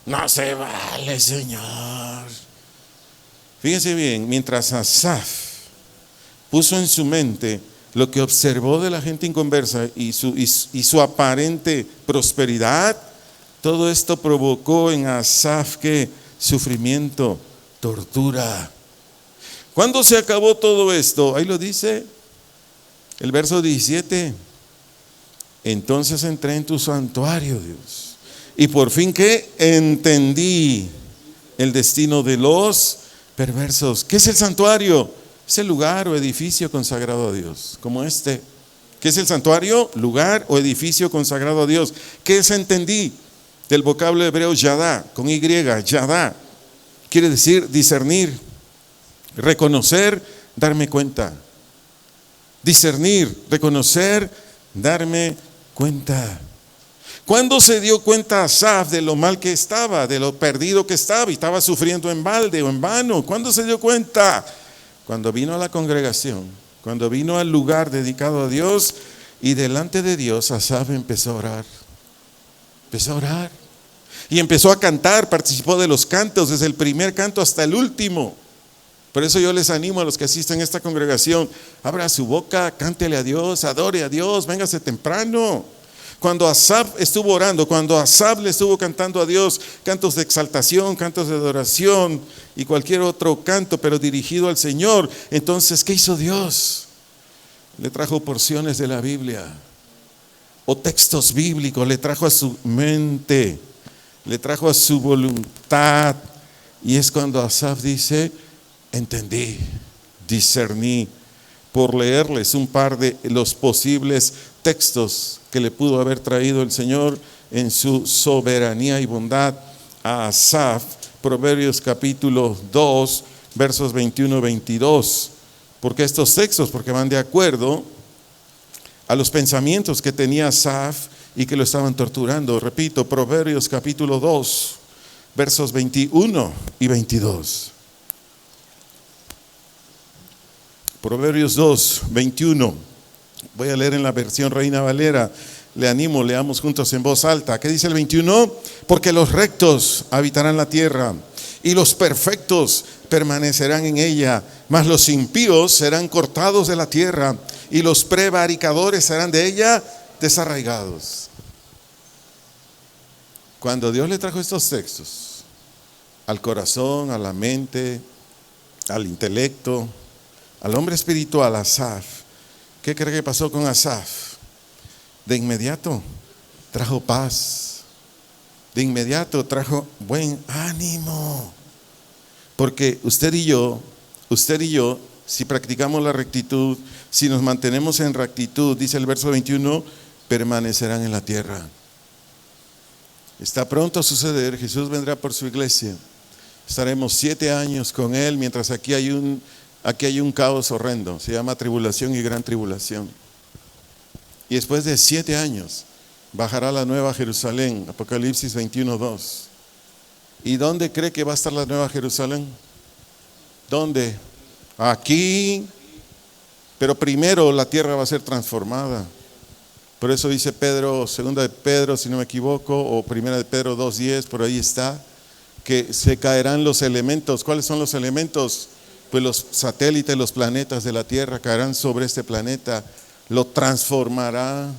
No se vale, Señor. Fíjense bien, mientras Asaf puso en su mente lo que observó de la gente inconversa y su aparente prosperidad, todo esto provocó en Asaf que sufrimiento, tortura. ¿Cuándo se acabó todo esto? Ahí lo dice el verso 17. Entonces entré en tu santuario, Dios, y por fin que entendí el destino de los perversos. ¿Qué es el santuario? Es el lugar o edificio consagrado a Dios, como este. ¿Qué es el santuario? Lugar o edificio consagrado a Dios. ¿Qué es entendí? Del vocablo hebreo yadá, con Y, yadá. Quiere decir discernir, reconocer, darme cuenta. Discernir, reconocer, darme cuenta. ¿Cuándo se dio cuenta Asaf de lo mal que estaba, de lo perdido que estaba y estaba sufriendo en balde o en vano? ¿Cuándo se dio cuenta? Cuando vino a la congregación, cuando vino al lugar dedicado a Dios, y delante de Dios Asaf empezó a orar. Y empezó a cantar, participó de los cantos, desde el primer canto hasta el último. Por eso yo les animo a los que asisten a esta congregación, abra su boca, cántele a Dios, adore a Dios, véngase temprano. Cuando Asaf estuvo orando, cuando Asaf le estuvo cantando a Dios, cantos de exaltación, cantos de adoración y cualquier otro canto, pero dirigido al Señor, entonces, ¿qué hizo Dios? Le trajo porciones de la Biblia o textos bíblicos, le trajo a su mente, le trajo a su voluntad. Y es cuando Asaf dice, entendí, discerní, por leerles un par de los posibles textos que le pudo haber traído el Señor en su soberanía y bondad a Asaf. Proverbios capítulo 2, versos 21-22. ¿Por qué estos textos? Porque van de acuerdo a los pensamientos que tenía Asaf y que lo estaban torturando. Repito, Proverbios capítulo 2, versos 21 y 22. Proverbios 2, 21. Voy a leer en la versión Reina Valera. Le animo, leamos juntos en voz alta. ¿Qué dice el 21? Porque los rectos habitarán la tierra y los perfectos permanecerán en ella, mas los impíos serán cortados de la tierra y los prevaricadores serán de ella desarraigados. Cuando Dios le trajo estos textos al corazón, a la mente, al intelecto, al hombre espiritual, Asaf, ¿qué cree que pasó con Asaf? De inmediato trajo paz, de inmediato trajo buen ánimo, porque usted y yo, si practicamos la rectitud, si nos mantenemos en rectitud, dice el verso 21, permanecerán en la tierra. Está pronto a suceder, Jesús vendrá por su iglesia, estaremos 7 años con Él, mientras aquí hay un caos horrendo, se llama tribulación y gran tribulación. Y después de 7 años, bajará la nueva Jerusalén, Apocalipsis 21:2. ¿Y dónde cree que va a estar la nueva Jerusalén? ¿Dónde? Aquí. Pero primero la tierra va a ser transformada. Por eso dice Pedro, segunda de Pedro, si no me equivoco, o primera de Pedro 2:10, por ahí está, que se caerán los elementos. ¿Cuáles son los elementos? Pues los satélites, los planetas de la tierra caerán sobre este planeta, lo transformará,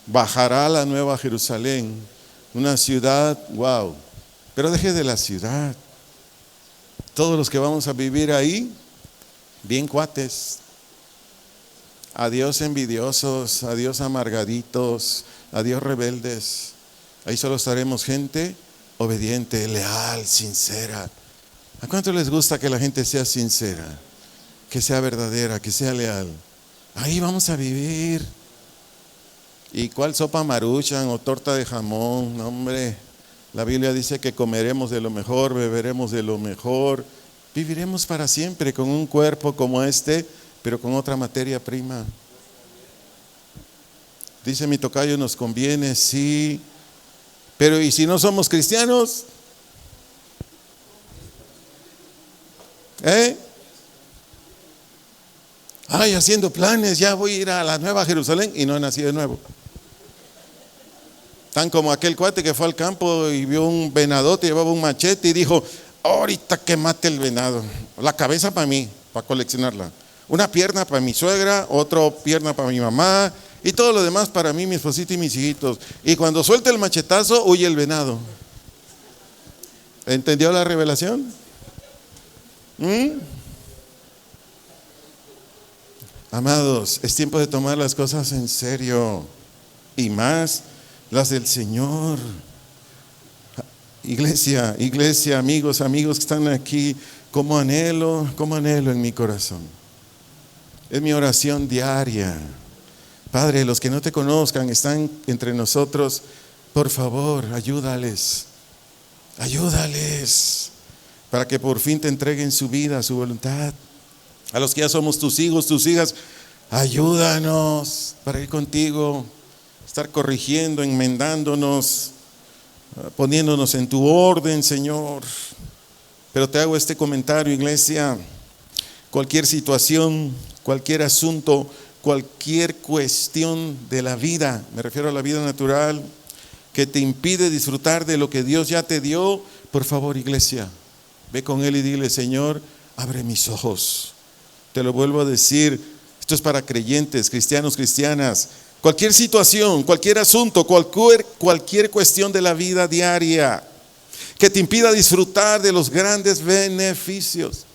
bajará la nueva Jerusalén, una ciudad, wow. Pero deje de la ciudad. Todos los que vamos a vivir ahí, bien cuates. Adiós envidiosos, adiós amargaditos, adiós rebeldes. Ahí solo estaremos gente obediente, leal, sincera. ¿A cuánto les gusta que la gente sea sincera, que sea verdadera, que sea leal? Ahí vamos a vivir. ¿Y cuál sopa maruchan o torta de jamón? No, hombre, la Biblia dice que comeremos de lo mejor, beberemos de lo mejor. Viviremos para siempre con un cuerpo como este, pero con otra materia prima. Dice mi tocayo, nos conviene, sí. Pero ¿y si no somos cristianos? Ay, haciendo planes, ya voy a ir a la nueva Jerusalén y no he nacido de nuevo. Tan como aquel cuate que fue al campo y vio un venadote, llevaba un machete y dijo, ahorita que mate el venado, la cabeza para mí, para coleccionarla, una pierna para mi suegra, otra pierna para mi mamá y todo lo demás para mí, mi esposita y mis hijitos. Y cuando suelta el machetazo, huye el venado. ¿Entendió la revelación? Amados, es tiempo de tomar las cosas en serio y más las del Señor. Iglesia, amigos que están aquí, como anhelo en mi corazón. Es mi oración diaria. Padre, los que no te conozcan, están entre nosotros, por favor, ayúdales para que por fin te entreguen su vida, su voluntad. A los que ya somos tus hijos, tus hijas, ayúdanos para ir contigo, estar corrigiendo, enmendándonos, poniéndonos en tu orden, Señor. Pero te hago este comentario, iglesia: cualquier situación, cualquier asunto, cualquier cuestión de la vida, me refiero a la vida natural, que te impide disfrutar de lo que Dios ya te dio, por favor, iglesia, ve con Él y dile: Señor, abre mis ojos. Te lo vuelvo a decir, esto es para creyentes, cristianos, cristianas. Cualquier situación, cualquier asunto, cualquier cuestión de la vida diaria que te impida disfrutar de los grandes beneficios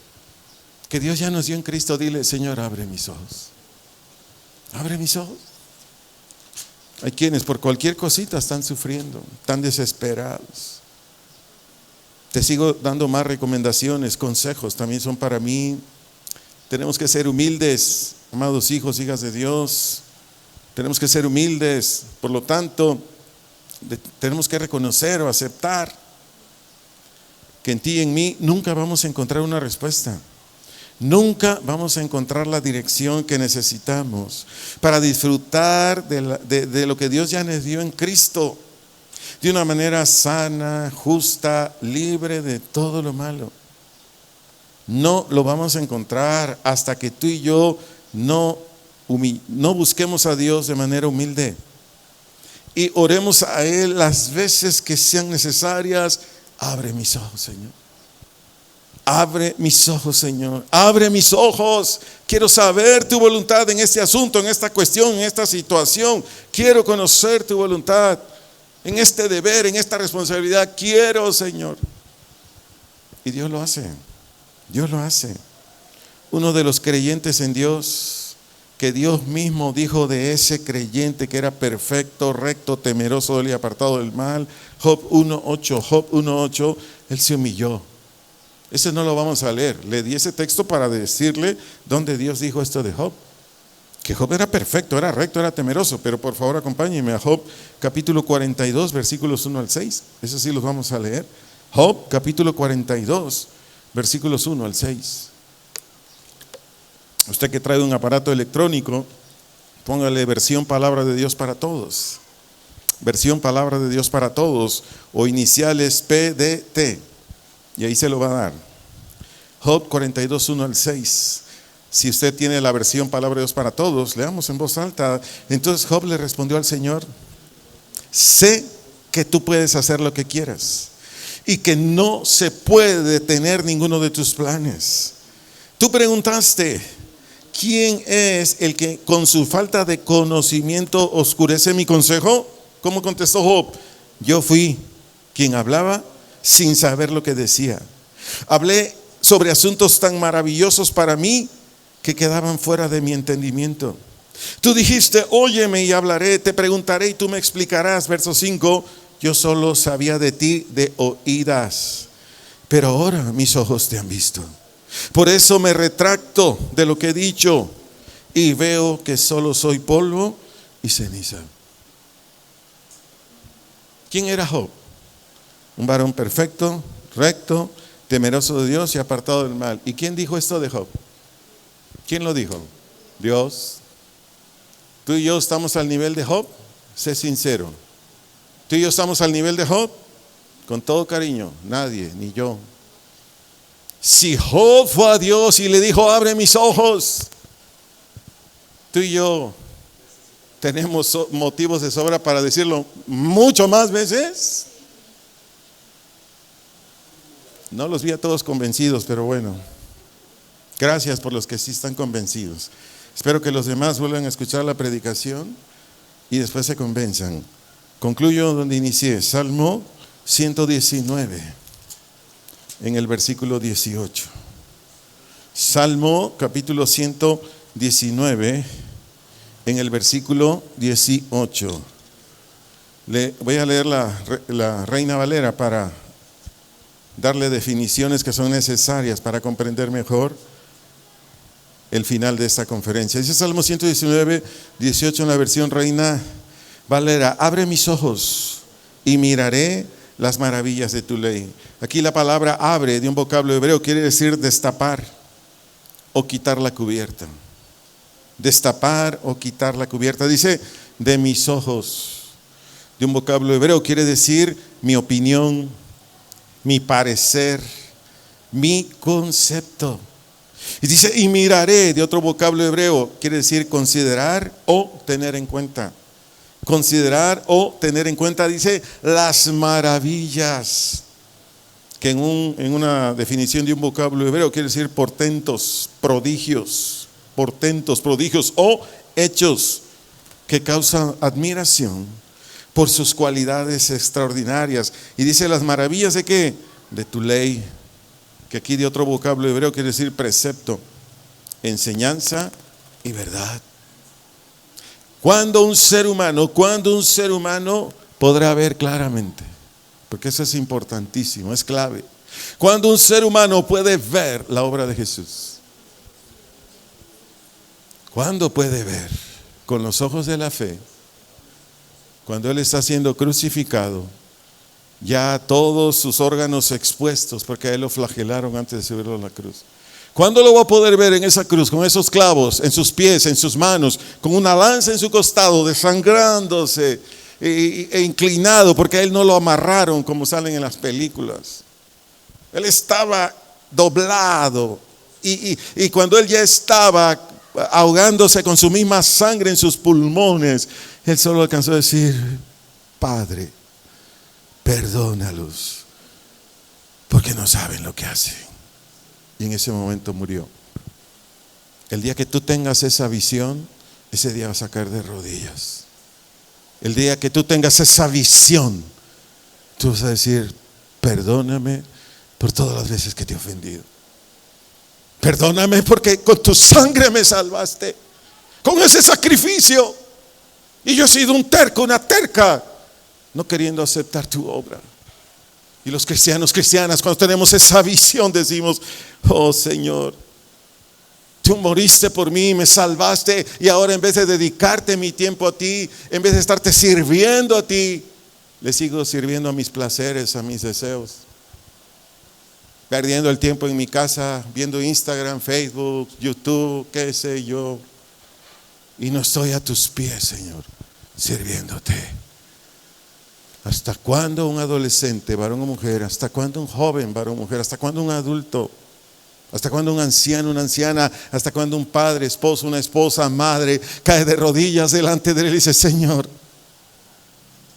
que Dios ya nos dio en Cristo, dile: Señor, abre mis ojos. Abre mis ojos. Hay quienes por cualquier cosita están sufriendo, están desesperados. Te sigo dando más recomendaciones, consejos, también son para mí. Tenemos que ser humildes, amados hijos, hijas de Dios. Tenemos que ser humildes, por lo tanto, tenemos que reconocer o aceptar que en ti y en mí nunca vamos a encontrar una respuesta. Nunca vamos a encontrar la dirección que necesitamos para disfrutar de lo que Dios ya nos dio en Cristo, de una manera sana, justa, libre de todo lo malo. No lo vamos a encontrar hasta que tú y yo no busquemos a Dios de manera humilde y oremos a Él las veces que sean necesarias. Abre mis ojos, Señor. Abre mis ojos, Señor. Abre mis ojos. Quiero saber tu voluntad en este asunto, en esta cuestión, en esta situación. Quiero conocer tu voluntad en este deber, en esta responsabilidad. Quiero, Señor. Y Dios lo hace. Dios lo hace. Uno de los creyentes en Dios, que Dios mismo dijo de ese creyente que era perfecto, recto, temeroso de él y apartado del mal, Job 1:8, él se humilló. Ese no lo vamos a leer. Le di ese texto para decirle dónde Dios dijo esto de Job. Que Job era perfecto, era recto, era temeroso. Pero por favor acompáñenme a Job capítulo 42, versículos 1 al 6. Eso sí los vamos a leer. Job capítulo 42, versículos 1 al 6. Usted que trae un aparato electrónico, póngale versión Palabra de Dios para Todos. versión Palabra de Dios para Todos, o iniciales PDT, y ahí se lo va a dar. Job 42, 1 al 6. Si usted tiene la versión Palabra de Dios para Todos, leamos en voz alta. Entonces Job le respondió al Señor: sé que tú puedes hacer lo que quieras y que no se puede detener ninguno de tus planes. Tú preguntaste: ¿quién es el que con su falta de conocimiento oscurece mi consejo? ¿Cómo contestó Job? Yo fui quien hablaba sin saber lo que decía. Hablé sobre asuntos tan maravillosos para mí que quedaban fuera de mi entendimiento. Tú dijiste: óyeme y hablaré, te preguntaré y tú me explicarás. Verso 5, yo solo sabía de ti de oídas, pero ahora mis ojos te han visto. Por eso me retracto de lo que he dicho y veo que solo soy polvo y ceniza. ¿Quién era Job? Un varón perfecto, recto, temeroso de Dios y apartado del mal. ¿Y quién dijo esto de Job? ¿Quién lo dijo? Dios. ¿Tú y yo estamos al nivel de Job? Sé sincero. ¿Tú y yo estamos al nivel de Job? Con todo cariño, nadie, ni yo. Si Job fue a Dios y le dijo: abre mis ojos, tú y yo tenemos motivos de sobra para decirlo mucho más veces. No los vi a todos convencidos, pero bueno, gracias por los que sí están convencidos. Espero que los demás vuelvan a escuchar la predicación y después se convenzan. Concluyo donde inicié, Salmo 119, en el versículo 18. Salmo capítulo 119, en el versículo 18. Voy a leer la Reina Valera para darle definiciones que son necesarias para comprender mejor el final de esta conferencia. Dice Salmo 119, 18 en la versión Reina Valera: abre mis ojos y miraré las maravillas de tu ley. Aquí la palabra abre, de un vocablo hebreo, quiere decir destapar o quitar la cubierta. Destapar o quitar la cubierta. Dice de mis ojos, de un vocablo hebreo, quiere decir mi opinión, mi parecer, mi concepto. Y dice y miraré, de otro vocablo hebreo, quiere decir considerar o tener en cuenta. Considerar o tener en cuenta, dice las maravillas, que en una definición de un vocablo hebreo quiere decir portentos, prodigios o hechos que causan admiración por sus cualidades extraordinarias. Y dice las maravillas de ¿qué? De tu ley, que aquí de otro vocablo hebreo quiere decir precepto, enseñanza y verdad. Cuando un ser humano podrá ver claramente, porque eso es importantísimo, es clave. Cuando un ser humano puede ver la obra de Jesús, cuando puede ver con los ojos de la fe, cuando Él está siendo crucificado, ya todos sus órganos expuestos, porque a Él lo flagelaron antes de subirlo a la cruz. ¿Cuándo lo va a poder ver en esa cruz, con esos clavos en sus pies, en sus manos, con una lanza en su costado, desangrándose e inclinado, porque a Él no lo amarraron como salen en las películas? Él estaba doblado y cuando Él ya estaba ahogándose con su misma sangre en sus pulmones, Él solo alcanzó a decir: Padre, perdónalos, porque no saben lo que hacen. Y en ese momento murió. El día que tú tengas esa visión, ese día vas a caer de rodillas. El día que tú tengas esa visión, tú vas a decir: perdóname por todas las veces que te he ofendido. Perdóname porque con tu sangre me salvaste, con ese sacrificio. Y yo he sido un terco, una terca, no queriendo aceptar tu obra. Y los cristianas, cuando tenemos esa visión, decimos: oh Señor, tú moriste por mí, me salvaste, y ahora en vez de dedicarte mi tiempo a ti, en vez de estarte sirviendo a ti, le sigo sirviendo a mis placeres, a mis deseos, perdiendo el tiempo en mi casa, viendo Instagram, Facebook, YouTube, qué sé yo, y no estoy a tus pies, Señor, sirviéndote. ¿Hasta cuándo un adolescente, varón o mujer? ¿Hasta cuándo un joven, varón o mujer? ¿Hasta cuándo un adulto? ¿Hasta cuándo un anciano, una anciana? ¿Hasta cuándo un padre, esposo, una esposa, madre cae de rodillas delante de él y dice: Señor,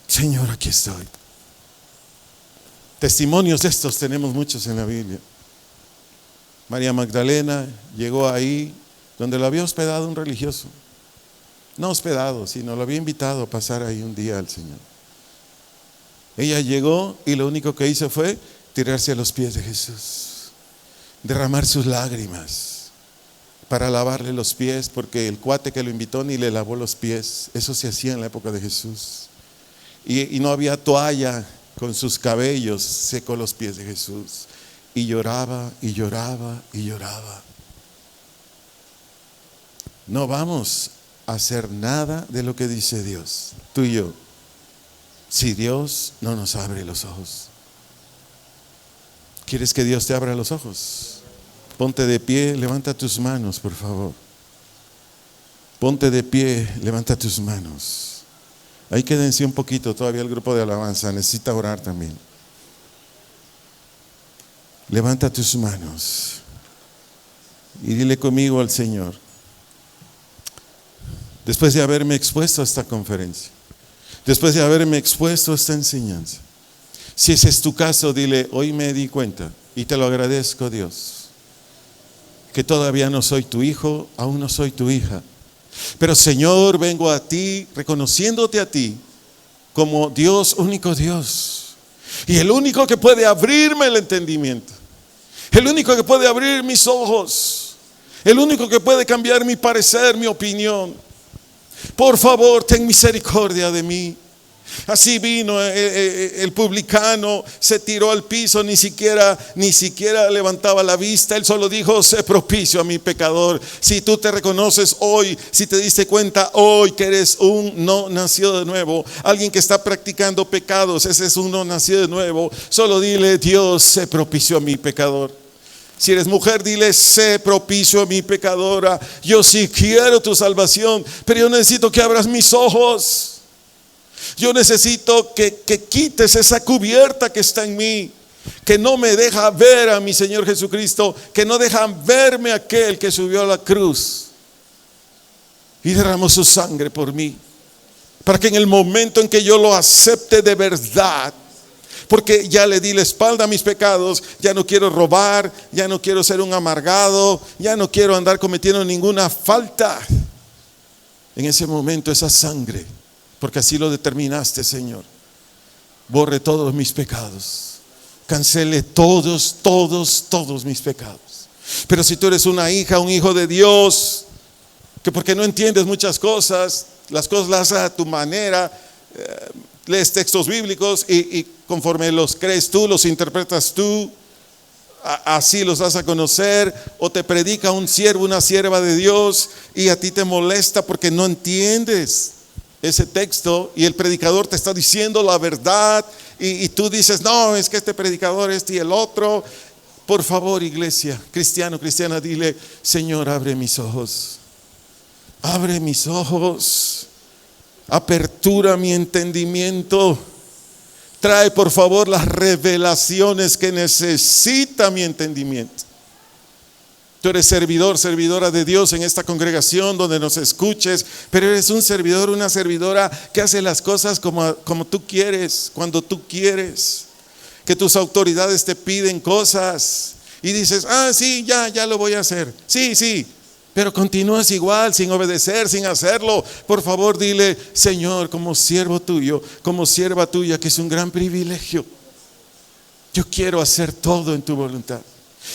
Señor, aquí estoy? Testimonios de estos tenemos muchos en la Biblia. María Magdalena llegó ahí donde lo había hospedado un religioso. No hospedado, sino lo había invitado a pasar ahí un día al Señor. Ella llegó y lo único que hizo fue tirarse a los pies de Jesús, derramar sus lágrimas para lavarle los pies, porque el cuate que lo invitó ni le lavó los pies. Eso se hacía en la época de Jesús. Y no había toalla, con sus cabellos secó los pies de Jesús. Y lloraba, y lloraba, y lloraba. No vamos a hacer nada de lo que dice Dios, tú y yo, si Dios no nos abre los ojos. ¿Quieres que Dios te abra los ojos? Ponte de pie, levanta tus manos, por favor. Ponte de pie, levanta tus manos. Ahí quédense un poquito, todavía el grupo de alabanza necesita orar también. Levanta tus manos y dile conmigo al Señor: después de haberme expuesto a esta conferencia, después de haberme expuesto a esta enseñanza, si ese es tu caso, dile: hoy me di cuenta y te lo agradezco, Dios, que todavía no soy tu hijo, aún no soy tu hija, pero Señor, vengo a ti reconociéndote a ti como Dios, único Dios, y el único que puede abrirme el entendimiento, el único que puede abrir mis ojos, el único que puede cambiar mi parecer, mi opinión. Por favor, ten misericordia de mí. Así vino el publicano, se tiró al piso, ni siquiera levantaba la vista. Él solo dijo: sé propicio a mi pecador. Si tú te reconoces hoy, si te diste cuenta hoy que eres un no nacido de nuevo, alguien que está practicando pecados, ese es un no nacido de nuevo, solo dile: Dios, sé propicio a mi pecador. Si eres mujer, dile: sé propicio a mi pecadora. Yo sí quiero tu salvación, pero yo necesito que abras mis ojos. Yo necesito que quites esa cubierta que está en mí, que no me deja ver a mi Señor Jesucristo, que no deja verme aquel que subió a la cruz y derramó su sangre por mí, para que en el momento en que yo lo acepte de verdad, porque ya le di la espalda a mis pecados, ya no quiero robar, ya no quiero ser un amargado, ya no quiero andar cometiendo ninguna falta. En ese momento esa sangre, porque así lo determinaste, Señor, borre todos mis pecados, cancele todos mis pecados. Pero si tú eres una hija, un hijo de Dios, que porque no entiendes muchas cosas, las cosas las haces a tu manera, lees textos bíblicos y conforme los crees tú, los interpretas tú, así los das a conocer, o te predica un siervo, una sierva de Dios, y a ti te molesta porque no entiendes ese texto y el predicador te está diciendo la verdad y tú dices: no, es que este predicador, este y el otro. Por favor, iglesia, cristiano, cristiana, dile: Señor, abre mis ojos, abre mis ojos, apertura mi entendimiento, trae por favor las revelaciones que necesita mi entendimiento. Tú eres servidor, servidora de Dios en esta congregación donde nos escuches, pero eres un servidor, una servidora que hace las cosas como tú quieres, cuando tú quieres. Que tus autoridades te piden cosas y dices: sí, ya lo voy a hacer. Sí, pero continúas igual, sin obedecer, sin hacerlo. Por favor, dile: Señor, como siervo tuyo, como sierva tuya, que es un gran privilegio, yo quiero hacer todo en tu voluntad.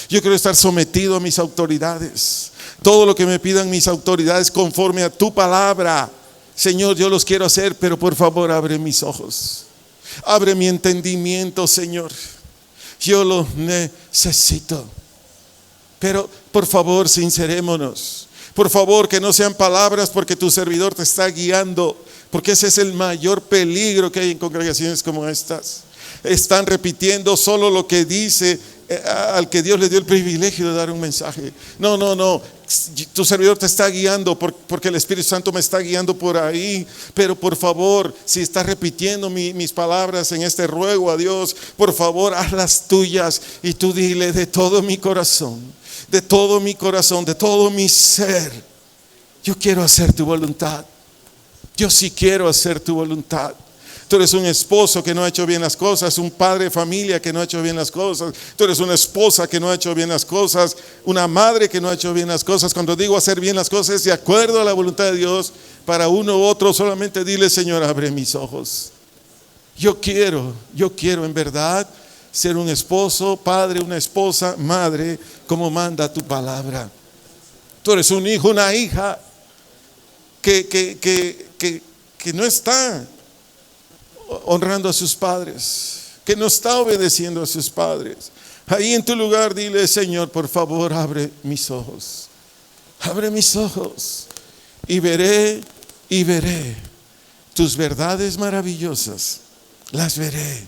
Yo quiero estar sometido a mis autoridades. Todo lo que me pidan mis autoridades conforme a tu palabra, Señor, yo los quiero hacer, pero por favor abre mis ojos, abre mi entendimiento, Señor. Yo lo necesito. Pero por favor, sincerémonos. Por favor, que no sean palabras porque tu servidor te está guiando, porque ese es el mayor peligro que hay en congregaciones como estas. Están repitiendo solo lo que dice al que Dios le dio el privilegio de dar un mensaje. No, tu servidor te está guiando, porque el Espíritu Santo me está guiando por ahí. Pero por favor, si estás repitiendo mis palabras en este ruego a Dios, por favor, hazlas tuyas. Y tú dile: de todo mi corazón, de todo mi corazón, de todo mi ser, yo quiero hacer tu voluntad. Yo sí quiero hacer tu voluntad. Tú eres un esposo que no ha hecho bien las cosas, un padre de familia que no ha hecho bien las cosas. Tú eres una esposa que no ha hecho bien las cosas, una madre que no ha hecho bien las cosas. Cuando digo hacer bien las cosas, es de acuerdo a la voluntad de Dios. Para uno u otro, solamente dile: Señor, abre mis ojos. Yo quiero en verdad ser un esposo, padre, una esposa, madre, como manda tu palabra. Tú eres un hijo, una hija que no está honrando a sus padres, que no está obedeciendo a sus padres. Ahí en tu lugar dile: Señor, por favor, abre mis ojos. Abre mis ojos y veré tus verdades maravillosas. Las veré.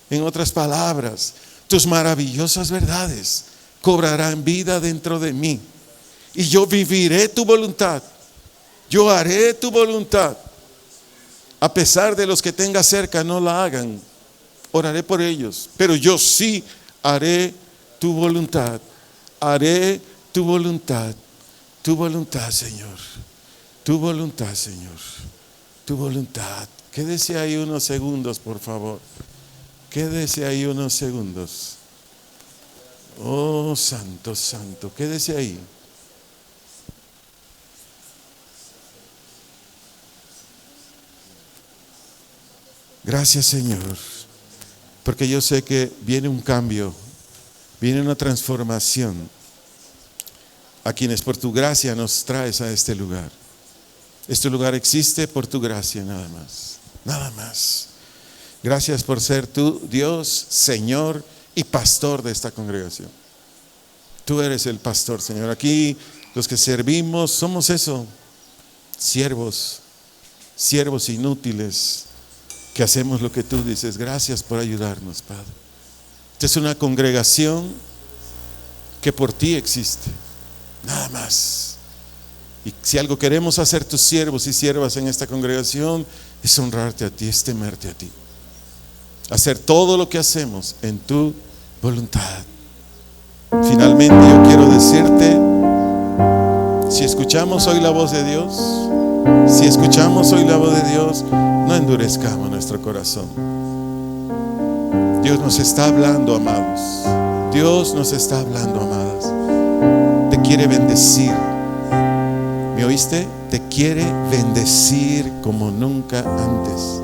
En otras palabras, tus maravillosas verdades cobrarán vida dentro de mí. Y yo viviré tu voluntad. Yo haré tu voluntad. A pesar de los que tenga cerca no la hagan, oraré por ellos. Pero yo sí haré tu voluntad. Haré tu voluntad. Tu voluntad, Señor. Tu voluntad, Señor. Tu voluntad. Quédese ahí unos segundos, por favor. Quédese ahí unos segundos. Oh, santo, santo. Quédese ahí. Gracias, Señor, porque yo sé que viene un cambio, viene una transformación a quienes por tu gracia nos traes a este lugar. Este lugar existe por tu gracia, nada más, nada más. Gracias por ser tú, Dios, Señor y pastor de esta congregación. Tú eres el pastor, Señor. Aquí los que servimos somos eso, siervos inútiles, que hacemos lo que tú dices. Gracias por ayudarnos, Padre. Esta es una congregación que por ti existe, nada más. Y si algo queremos hacer tus siervos y siervas en esta congregación, es honrarte a ti, es temerte a ti. Hacer todo lo que hacemos en tu voluntad. Finalmente yo quiero decirte, si escuchamos hoy la voz de Dios, si escuchamos hoy la voz de Dios, no endurezcamos nuestro corazón. Dios nos está hablando, amados. Dios nos está hablando, amadas. Te quiere bendecir. ¿Me oíste? Te quiere bendecir como nunca antes.